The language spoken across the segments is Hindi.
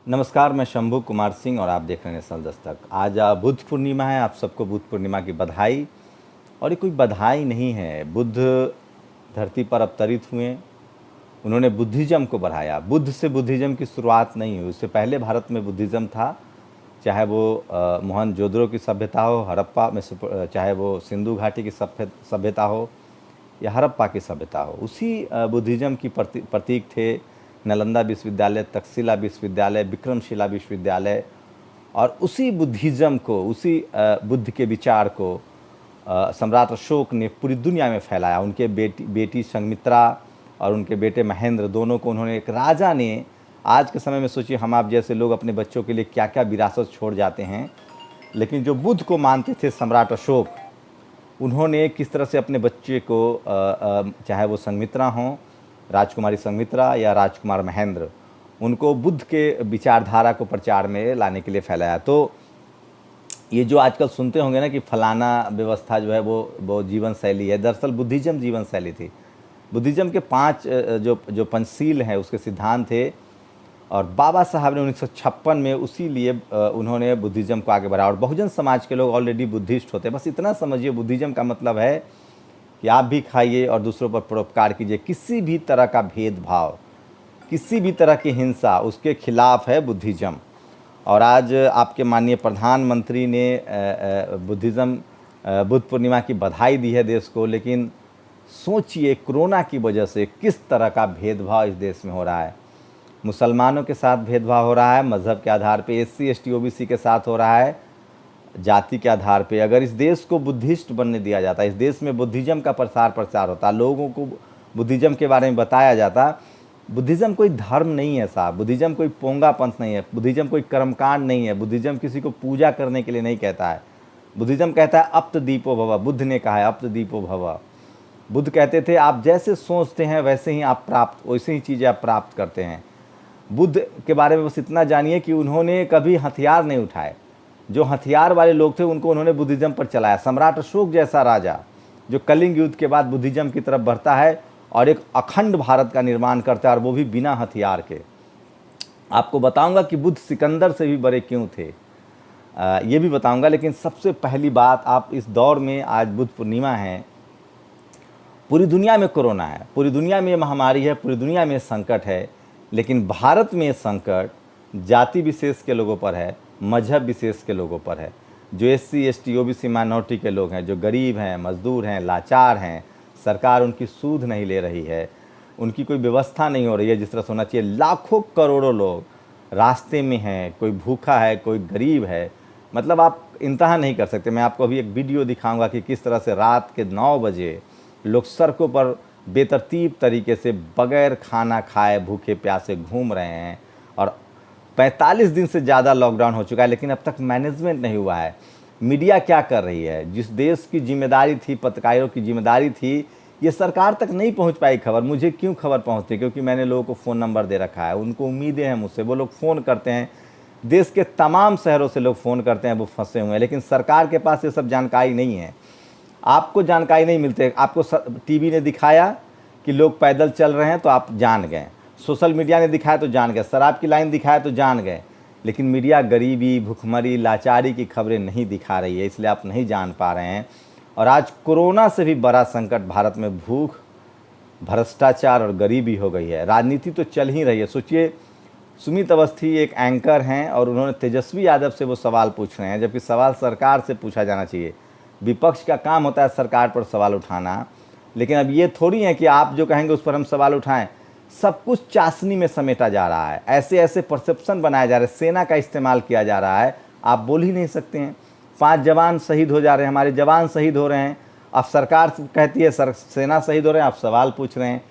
नमस्कार, मैं शंभू कुमार सिंह और आप देख रहे हैं नेशनल दस्तक। आज बुद्ध पूर्णिमा है। आप सबको बुद्ध पूर्णिमा की बधाई। और ये कोई बधाई नहीं है, बुद्ध धरती पर अवतरित हुए, उन्होंने बुद्धिज़्म को बढ़ाया। बुद्ध से बुद्धिज़्म की शुरुआत नहीं हुई, उससे पहले भारत में बुद्धिज़्म था। चाहे वो मोहनजोदड़ो की सभ्यता हो, हड़प्पा में चाहे वो सिंधु घाटी की सभ्यता हो या हड़प्पा की सभ्यता हो, उसी बुद्धिज़्म की प्रतीक थे नालंदा विश्वविद्यालय, तक्षशिला विश्वविद्यालय, विक्रमशिला विश्वविद्यालय। और उसी बुद्धिज़्म को, उसी बुद्ध के विचार को सम्राट अशोक ने पूरी दुनिया में फैलाया। उनके बेटी संघमित्रा और उनके बेटे महेंद्र, दोनों को उन्होंने, एक राजा ने, आज के समय में सोचिए हम आप जैसे लोग अपने बच्चों के लिए क्या क्या विरासत छोड़ जाते हैं, लेकिन जो बुद्ध को मानते थे सम्राट अशोक, उन्होंने किस तरह से अपने बच्चे को चाहे वो संघमित्रा हों, राजकुमारी संघमित्रा या राजकुमार महेंद्र, उनको बुद्ध के विचारधारा को प्रचार में लाने के लिए फैलाया। तो ये जो आजकल सुनते होंगे ना कि फलाना व्यवस्था जो है वो जीवन शैली है, दरअसल बुद्धिज़्म जीवन शैली थी। बुद्धिज़्म के 5 जो पंचशील हैं उसके सिद्धांत थे, और बाबा साहब ने 1956 में उसी लिए उन्होंने बुद्धिज़्म को आगे बढ़ाया। और बहुजन समाज के लोग ऑलरेडी बुद्धिस्ट होते हैं। बस इतना समझिए, बुद्धिज़्म का मतलब है कि आप भी खाइए और दूसरों पर परोपकार कीजिए। किसी भी तरह का भेदभाव, किसी भी तरह की हिंसा, उसके खिलाफ है बुद्धिज़्म। और आज आपके माननीय प्रधानमंत्री ने बुद्ध पूर्णिमा की बधाई दी है देश को, लेकिन सोचिए कोरोना की वजह से किस तरह का भेदभाव इस देश में हो रहा है। मुसलमानों के साथ भेदभाव हो रहा है मज़हब के आधार पे, SC ST OBC के साथ हो रहा है जाति के आधार पे। अगर इस देश को बुद्धिस्ट बनने दिया जाता, इस देश में बुद्धिज़्म का प्रचार होता, लोगों को बुद्धिज़्म के बारे में बताया जाता। बुद्धिज़्म कोई धर्म नहीं है साहब, बुद्धिज़्म कोई पोंगा पंथ नहीं है, बुद्धिज़्म कोई कर्मकांड नहीं है, बुद्धिज़्म किसी को पूजा करने के लिए नहीं कहता है। बुद्धिज़्म कहता है अप्त दीपो भव। बुद्ध ने कहा है अप्त दीपो भव। बुद्ध कहते थे आप जैसे सोचते हैं वैसे ही चीज़ें आप प्राप्त करते हैं। बुद्ध के बारे में बस इतना जानिए कि उन्होंने कभी हथियार नहीं उठाए। जो हथियार वाले लोग थे उनको उन्होंने बुद्धिज़्म पर चलाया। सम्राट अशोक जैसा राजा जो कलिंग युद्ध के बाद बुद्धिज़्म की तरफ बढ़ता है और एक अखंड भारत का निर्माण करता है, और वो भी बिना हथियार के। आपको बताऊंगा कि बुद्ध सिकंदर से भी बड़े क्यों थे, ये भी बताऊंगा। लेकिन सबसे पहली बात, आप इस दौर में, आज बुद्ध पूर्णिमा है, पूरी दुनिया में कोरोना है, पूरी दुनिया में महामारी है, पूरी दुनिया में संकट है, लेकिन भारत में संकट जाति विशेष के लोगों पर है, मजहब विशेष के लोगों पर है। जो SC ST OBC माइनॉरिटी के लोग हैं, जो गरीब हैं, मजदूर हैं, लाचार हैं, सरकार उनकी सूद नहीं ले रही है, उनकी कोई व्यवस्था नहीं हो रही है जिस तरह से होना चाहिए। लाखों करोड़ों लोग रास्ते में हैं, कोई भूखा है, कोई गरीब है, मतलब आप इंतहा नहीं कर सकते। मैं आपको अभी एक वीडियो दिखाऊंगा कि किस तरह से रात के 9 बजे लोग सड़कों पर बेतरतीब तरीके से बगैर खाना खाए भूखे प्यासे घूम रहे हैं। और 45 दिन से ज़्यादा लॉकडाउन हो चुका है, लेकिन अब तक मैनेजमेंट नहीं हुआ है। मीडिया क्या कर रही है? जिस देश की जिम्मेदारी थी, पत्रकारों की जिम्मेदारी थी, ये सरकार तक नहीं पहुंच पाई खबर। मुझे क्यों खबर पहुंचती? क्योंकि मैंने लोगों को फ़ोन नंबर दे रखा है, उनको उम्मीदें हैं मुझसे, वो लोग फ़ोन करते हैं। देश के तमाम शहरों से लोग फ़ोन करते हैं, वो फंसे हुए हैं, लेकिन सरकार के पास ये सब जानकारी नहीं है। आपको जानकारी नहीं मिलती। आपको TV ने दिखाया कि लोग पैदल चल रहे हैं तो आप जान गए, सोशल मीडिया ने दिखाया तो जान गए, शराब की लाइन दिखाया तो जान गए, लेकिन मीडिया गरीबी, भुखमरी, लाचारी की खबरें नहीं दिखा रही है, इसलिए आप नहीं जान पा रहे हैं। और आज कोरोना से भी बड़ा संकट भारत में भूख, भ्रष्टाचार और गरीबी हो गई है। राजनीति तो चल ही रही है। सोचिए, सुमित अवस्थी एक एंकर हैं और उन्होंने तेजस्वी यादव से वो सवाल पूछ रहे हैं, जबकि सवाल सरकार से पूछा जाना चाहिए। विपक्ष का काम होता है सरकार पर सवाल उठाना, लेकिन अब ये थोड़ी है कि आप जो कहेंगे उस पर हम सवाल उठाएं। सब कुछ चाशनी में समेटा जा रहा है, ऐसे ऐसे परसेप्शन बनाया जा रहा है, सेना का इस्तेमाल किया जा रहा है। आप बोल ही नहीं सकते हैं। 5 जवान शहीद हो जा रहे हैं, हमारे जवान शहीद हो रहे हैं, अब सरकार कहती है सेना शहीद हो रहे हैं, आप सवाल पूछ रहे हैं।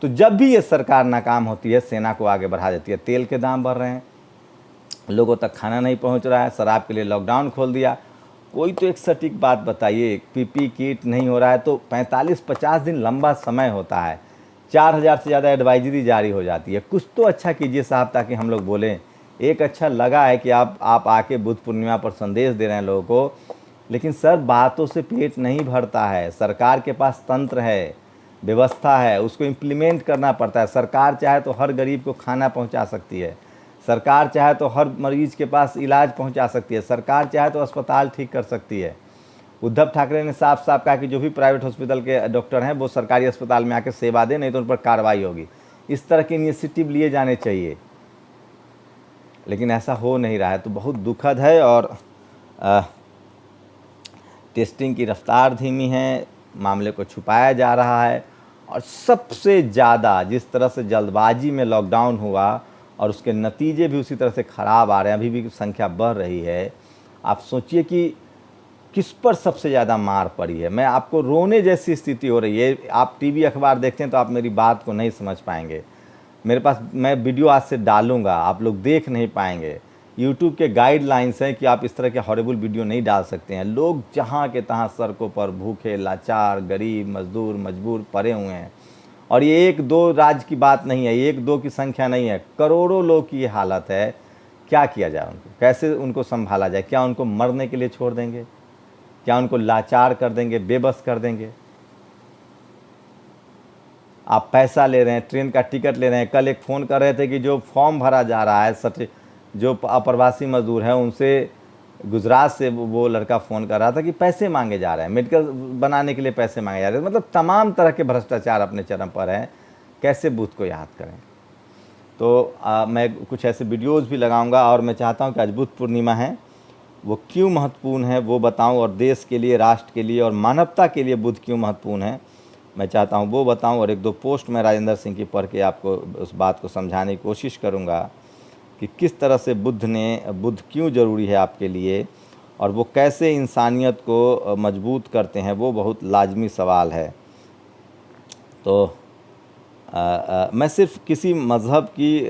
तो जब भी ये सरकार नाकाम होती है, सेना को आगे बढ़ा देती है। तेल के दाम बढ़ रहे हैं, लोगों तक खाना नहीं पहुँच रहा है, शराब के लिए लॉकडाउन खोल दिया। कोई तो एक सटीक बात बताइए। PP किट नहीं हो रहा है तो 45-50 दिन लंबा समय होता है, 4000 से ज़्यादा एडवाइजरी जारी हो जाती है। कुछ तो अच्छा कीजिए साहब, ताकि हम लोग बोलें। एक अच्छा लगा है कि आप आके बुद्ध पूर्णिमा पर संदेश दे रहे हैं लोगों को, लेकिन सर बातों से पेट नहीं भरता है। सरकार के पास तंत्र है, व्यवस्था है, उसको इम्प्लीमेंट करना पड़ता है। सरकार चाहे तो हर गरीब को खाना पहुंचा सकती है, सरकार चाहे तो हर मरीज के पास इलाज पहुंचा सकती है, सरकार चाहे तो अस्पताल ठीक कर सकती है। उद्धव ठाकरे ने साफ साफ कहा कि जो भी प्राइवेट हॉस्पिटल के डॉक्टर हैं वो सरकारी अस्पताल में आकर सेवा दें, नहीं तो उन पर कार्रवाई होगी। इस तरह के इनिशिएटिव लिए जाने चाहिए, लेकिन ऐसा हो नहीं रहा है, तो बहुत दुखद है। और टेस्टिंग की रफ्तार धीमी है, मामले को छुपाया जा रहा है, और सबसे ज़्यादा जिस तरह से जल्दबाजी में लॉकडाउन हुआ और उसके नतीजे भी उसी तरह से ख़राब आ रहे हैं, अभी भी संख्या बढ़ रही है। आप सोचिए कि किस पर सबसे ज़्यादा मार पड़ी है। मैं आपको रोने जैसी स्थिति हो रही है। आप टीवी अखबार देखते हैं तो आप मेरी बात को नहीं समझ पाएंगे। मेरे पास, मैं वीडियो आज से डालूंगा, आप लोग देख नहीं पाएंगे। यूट्यूब के गाइडलाइंस हैं कि आप इस तरह के हॉरिबल वीडियो नहीं डाल सकते हैं। लोग जहाँ के तहाँ सड़कों पर भूखे, लाचार, गरीब, मजदूर, मजबूर पड़े हुए हैं। और ये 1-2 राज्य की बात नहीं है, 1-2 की संख्या नहीं है, करोड़ों लोग की ये हालत है। क्या किया जाए उनको, कैसे उनको संभाला जाए? क्या उनको मरने के लिए छोड़ देंगे? क्या उनको लाचार कर देंगे, बेबस कर देंगे? आप पैसा ले रहे हैं, ट्रेन का टिकट ले रहे हैं। कल एक फ़ोन कर रहे थे कि जो फॉर्म भरा जा रहा है, जो अप्रवासी मजदूर हैं उनसे, गुजरात से वो लड़का फ़ोन कर रहा था कि पैसे मांगे जा रहे हैं, मेडिकल बनाने के लिए पैसे मांगे जा रहे हैं। मतलब तमाम तरह के भ्रष्टाचार अपने चरम पर हैं। कैसे बुद्ध को याद करें? तो मैं कुछ ऐसे वीडियोज़ भी लगाऊंगा, और मैं चाहता हूं कि आज बुद्ध पूर्णिमा है, वो क्यों महत्वपूर्ण है वो बताऊं, और देश के लिए, राष्ट्र के लिए और मानवता के लिए बुद्ध क्यों महत्वपूर्ण है मैं चाहता हूं वो बताऊं। और 1-2 पोस्ट मैं राजेंद्र सिंह की पढ़ के आपको उस बात को समझाने की कोशिश करूंगा कि किस तरह से बुद्ध क्यों ज़रूरी है आपके लिए, और वो कैसे इंसानियत को मजबूत करते हैं, वो बहुत लाजमी सवाल है। तो मैं सिर्फ किसी मज़हब की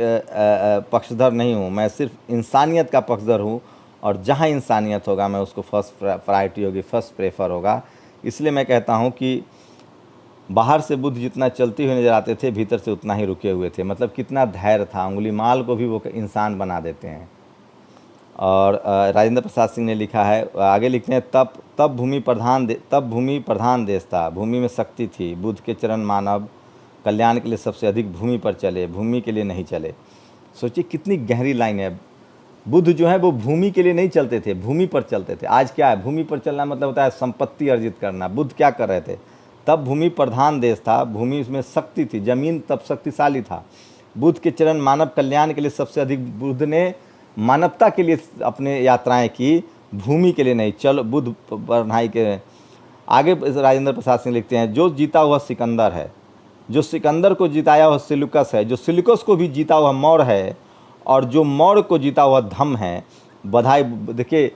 पक्षधर नहीं हूँ, मैं सिर्फ इंसानियत का पक्षधर हूँ, और जहाँ इंसानियत होगा मैं उसको फर्स्ट प्रायोरिटी होगी, फर्स्ट प्रेफर होगा। इसलिए मैं कहता हूँ कि बाहर से बुद्ध जितना चलते हुए नजर आते थे, भीतर से उतना ही रुके हुए थे। मतलब कितना धैर्य था, अंगुलीमाल को भी वो इंसान बना देते हैं। और राजेंद्र प्रसाद सिंह ने लिखा है, आगे लिखते हैं, तब भूमि प्रधान देश था, भूमि में शक्ति थी, बुद्ध के चरण मानव कल्याण के लिए सबसे अधिक भूमि पर चले, भूमि के लिए नहीं चले। सोचिए कितनी गहरी लाइन है। बुद्ध जो है वो भूमि के लिए नहीं चलते थे, भूमि पर चलते थे। आज क्या है, भूमि पर चलना मतलब होता है संपत्ति अर्जित करना। बुद्ध क्या कर रहे थे? तब भूमि प्रधान देश था, भूमि उसमें शक्ति थी, जमीन तब शक्तिशाली था। बुद्ध के चरण मानव कल्याण के लिए सबसे अधिक, बुद्ध ने मानवता के लिए अपने यात्राएं की, भूमि के लिए नहीं। चलो बुद्ध पढ़ाई के आगे राजेंद्र प्रसाद सिंह लिखते हैं, जो जीता हुआ सिकंदर है, जो सिकंदर को जिताया हुआ सिलुकस है, जो सिलुकस को भी जीता हुआ मौर्य है, और जो मौर्य को जीता हुआ धम्म है। बधाई। देखिए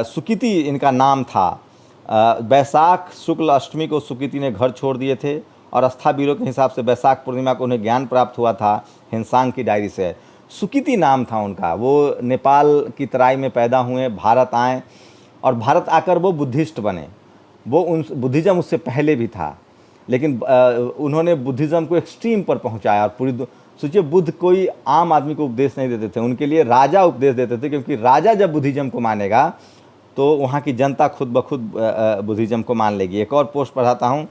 सुकीति इनका नाम था। बैसाख शुक्ल अष्टमी को सुकीति ने घर छोड़ दिए थे, और अस्थावीरों के हिसाब से बैसाख पूर्णिमा को उन्हें ज्ञान प्राप्त हुआ था हिंसांग की डायरी से। सुकीति नाम था उनका। वो नेपाल की तराई में पैदा हुए, भारत आए, और भारत आकर वो बुद्धिस्ट बने। वो बुद्धिज़्म उससे पहले भी था, लेकिन उन्होंने बुद्धिज़्म को एक्सट्रीम पर पहुंचाया। और पूरी सोचिए, बुद्ध कोई आम आदमी को उपदेश नहीं देते थे, उनके लिए राजा उपदेश देते थे, क्योंकि राजा जब बुद्धिज़्म को मानेगा तो वहाँ की जनता खुद ब खुद बुद्धिज़्म को मान लेगी। एक और पोस्ट पढ़ाता हूँ।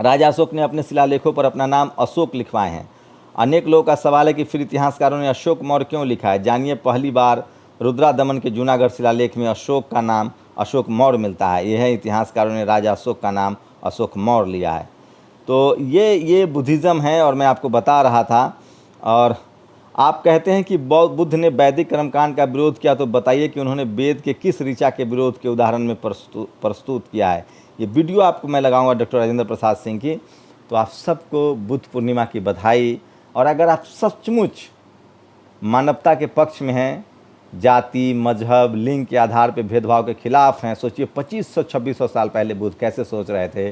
राजा अशोक ने अपने शिलालेखों पर अपना नाम अशोक लिखवाए हैं। अनेक लोगों का सवाल है कि फिर इतिहासकारों ने अशोक मौर्य क्यों लिखा है। जानिए, पहली बार रुद्रा दमन के जूनागढ़ शिलालेख में अशोक का नाम अशोक मौर्य मिलता है। यह इतिहासकारों ने राजा अशोक का नाम अशोक मौर्य लिया है। तो ये बुद्धिज़्म है, और मैं आपको बता रहा था। और आप कहते हैं कि बुद्ध ने वैदिक कर्मकांड का विरोध किया, तो बताइए कि उन्होंने वेद के किस ऋचा के विरोध के उदाहरण में प्रस्तुत किया है। ये वीडियो आपको मैं लगाऊंगा डॉक्टर राजेंद्र प्रसाद सिंह की। तो आप सबको बुद्ध पूर्णिमा की बधाई। और अगर आप सचमुच मानवता के पक्ष में हैं, जाति, मजहब, लिंग के आधार पर भेदभाव के खिलाफ हैं, सोचिए 2500-2600 साल पहले बुद्ध कैसे सोच रहे थे,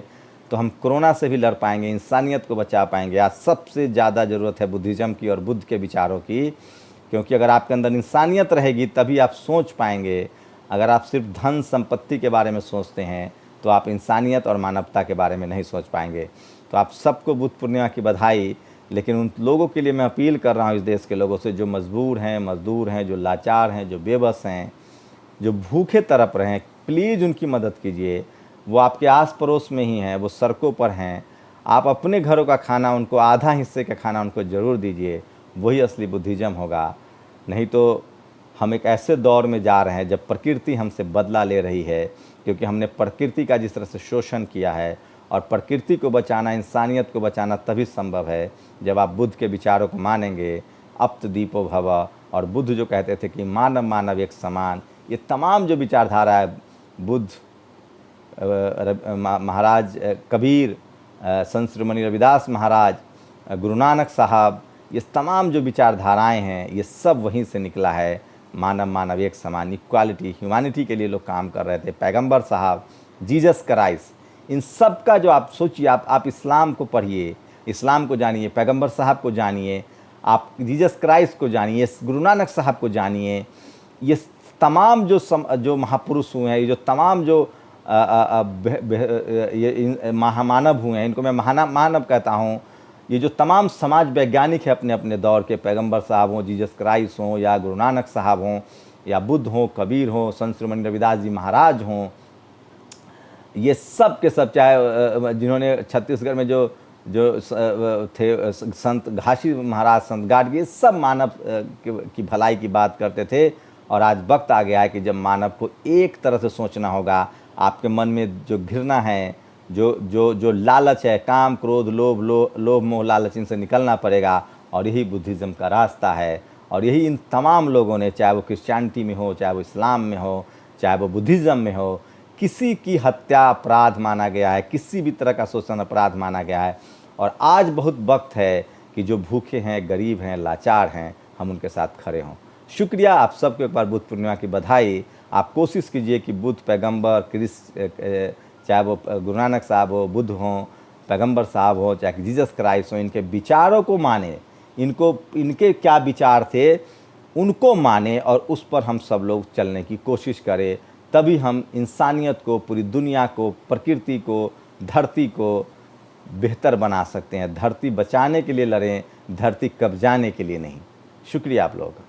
तो हम कोरोना से भी लड़ पाएंगे, इंसानियत को बचा पाएंगे। आज सबसे ज़्यादा ज़रूरत है बुद्धिज़्म की और बुद्ध के विचारों की, क्योंकि अगर आपके अंदर इंसानियत रहेगी तभी आप सोच पाएंगे। अगर आप सिर्फ धन संपत्ति के बारे में सोचते हैं तो आप इंसानियत और मानवता के बारे में नहीं सोच पाएंगे। तो आप सबको बुद्ध पूर्णिमा की बधाई। लेकिन उन लोगों के लिए मैं अपील कर रहा हूँ, इस देश के लोगों से, जो मजबूर हैं, मजदूर हैं, जो लाचार हैं, जो बेबस हैं, जो भूखे तड़प रहे हैं, प्लीज़ उनकी मदद कीजिए। वो आपके आस पड़ोस में ही हैं, वो सड़कों पर हैं। आप अपने घरों का खाना उनको, आधा हिस्से का खाना उनको ज़रूर दीजिए। वही असली बुद्धिज़्म होगा। नहीं तो हम एक ऐसे दौर में जा रहे हैं जब प्रकृति हमसे बदला ले रही है, क्योंकि हमने प्रकृति का जिस तरह से शोषण किया है। और प्रकृति को बचाना, इंसानियत को बचाना तभी संभव है जब आप बुद्ध के विचारों को मानेंगे। अप्त दीपो भव, और बुद्ध जो कहते थे कि मानव मानव एक समान, ये तमाम जो विचारधारा है, बुद्ध, महाराज कबीर, संत श्रीमणि रविदास महाराज, गुरु नानक साहब, ये तमाम जो विचारधाराएं हैं, ये सब वहीं से निकला है। मानव मानव एक समान, इक्वालिटी, ह्यूमैनिटी के लिए लोग काम कर रहे थे। पैगंबर साहब, जीसस क्राइस्ट, इन सब का जो आप सोचिए, आप इस्लाम को पढ़िए, इस्लाम को जानिए, पैगंबर साहब को जानिए, आप जीसस क्राइस्ट को जानिए, गुरु नानक साहब को जानिए। ये तमाम जो महापुरुष हुए हैं, ये जो तमाम जो ये महामानव हुए हैं, इनको मैं महामानव कहता हूँ। ये जो तमाम समाज वैज्ञानिक है अपने अपने दौर के, पैगंबर साहब हों, जीसस क्राइस्ट हों, या गुरु नानक साहब हों, या बुद्ध हों, कबीर हों, संत श्रीमणि रविदास जी महाराज हों, ये सब के सब, चाहे जिन्होंने छत्तीसगढ़ में जो थे संत घासी महाराज, संत गाडगे, सब मानव की भलाई की बात करते थे। और आज वक्त आ गया है कि जब मानव को एक तरह से सोचना होगा। आपके मन में जो घृणा है, जो लालच है, काम क्रोध लोभ मोह लालच, इनसे निकलना पड़ेगा। और यही बुद्धिज़्म का रास्ता है। और यही इन तमाम लोगों ने, चाहे वो क्रिश्चियनिटी में हो, चाहे वो इस्लाम में हो, चाहे वो बुद्धिज़्म में हो, किसी की हत्या अपराध माना गया है, किसी भी तरह का शोषण अपराध माना गया है। और आज बहुत वक्त है कि जो भूखे हैं, गरीब हैं, लाचार हैं, हम उनके साथ खड़े हों। शुक्रिया, आप सबको एक बार बुद्ध पूर्णिमा की बधाई। आप कोशिश कीजिए कि बुद्ध, पैगंबर, चाहे वो गुरु नानक साहब हो, बुद्ध हों, पैगंबर साहब हो, चाहे जीसस क्राइस्ट हो, इनके विचारों को माने, इनके क्या विचार थे उनको माने, और उस पर हम सब लोग चलने की कोशिश करें। तभी हम इंसानियत को, पूरी दुनिया को, प्रकृति को, धरती को बेहतर बना सकते हैं। धरती बचाने के लिए लड़ें, धरती कब्जाने के लिए नहीं। शुक्रिया आप लोगों का।